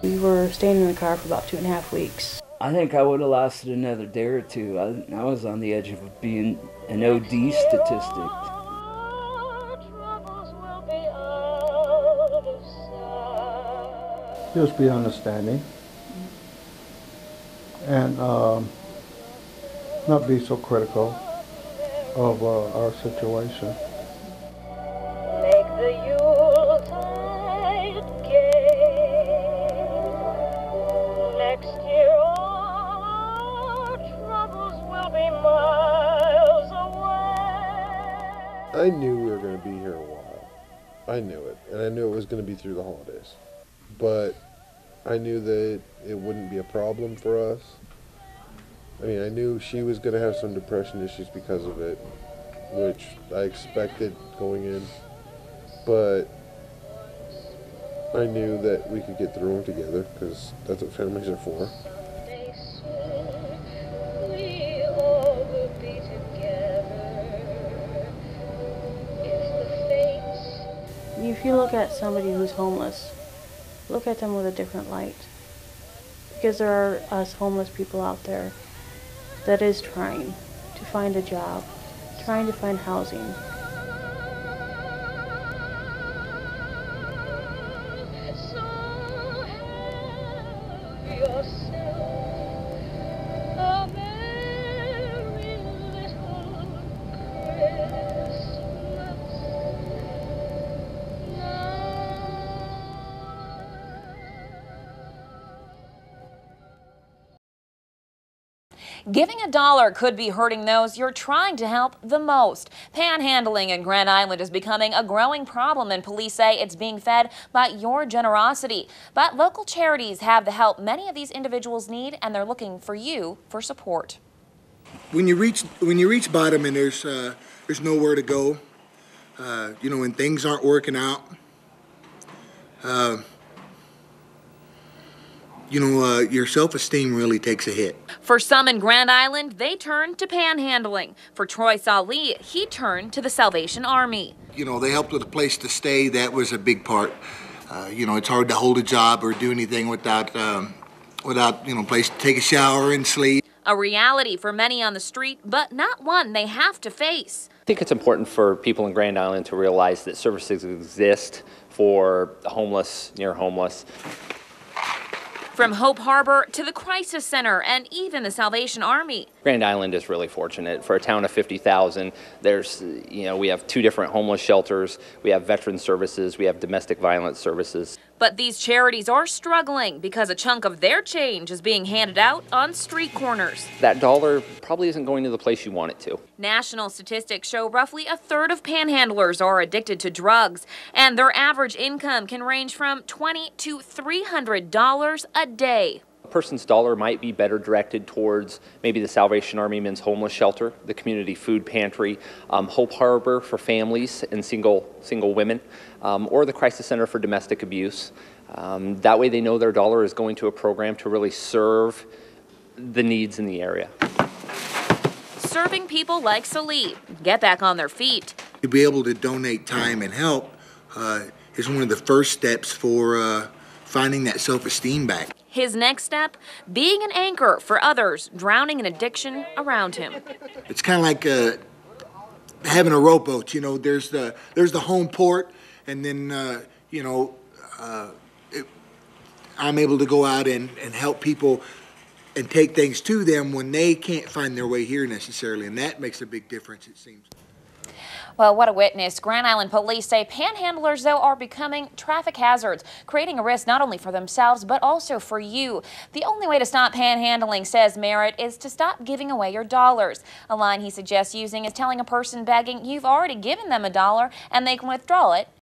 We were staying in the car for about 2.5 weeks. I think I would have lasted another day or two. I was on the edge of being an OD statistic. Just be understanding and not be so critical of our situation. Make the Yuletide gay. Next year our troubles will be miles away. I knew we were going to be here a while. I knew it, and I knew it was going to be through the holidays. But I knew that it wouldn't be a problem for us. I mean, I knew she was going to have some depression issues because of it, which I expected going in. But I knew that we could get through them together, because that's what families are for. We all will be together if the fates. If you look at somebody who's homeless, look at them with a different light. Because there are us homeless people out there that is trying to find a job, trying to find housing. So have yourself a merry little Christmas now. Giving $1 could be hurting those you're trying to help the most. Panhandling in Grand Island is becoming a growing problem, and police say it's being fed by your generosity. But local charities have the help many of these individuals need, and they're looking for you for support. When you reach bottom and there's nowhere to go, you know, when things aren't working out, you know, your self-esteem really takes a hit. For some in Grand Island, they turned to panhandling. For Troy Salih, he turned to the Salvation Army. You know, they helped with a place to stay. That was a big part. You know, it's hard to hold a job or do anything without you know, place to take a shower and sleep. A reality for many on the street, but not one they have to face. I think it's important for people in Grand Island to realize that services exist for the homeless, near homeless. From Hope Harbor to the Crisis Center and even the Salvation Army. Grand Island is really fortunate. For a town of 50,000, there's, you know, we have 2 different homeless shelters, we have veteran services, we have domestic violence services. But these charities are struggling because a chunk of their change is being handed out on street corners. That dollar probably isn't going to the place you want it to. National statistics show roughly a third of panhandlers are addicted to drugs, and their average income can range from $20 to $300 a day. A person's dollar might be better directed towards maybe the Salvation Army Men's Homeless Shelter, the Community Food Pantry, Hope Harbor for families and single women, or the Crisis Center for Domestic Abuse. That way they know their dollar is going to a program to really serve the needs in the area. Serving people like Salih get back on their feet. To be able to donate time and help is one of the first steps for finding that self-esteem back. His next step, being an anchor for others drowning in addiction around him. It's kind of like having a rowboat. You know, there's the home port, and then you know, I'm able to go out and help people and take things to them when they can't find their way here necessarily, and that makes a big difference, it seems. Well, what a witness. Grand Island police say panhandlers, though, are becoming traffic hazards, creating a risk not only for themselves, but also for you. The only way to stop panhandling, says Merritt, is to stop giving away your dollars. A line he suggests using is telling a person begging you've already given them $1 and they can withdraw it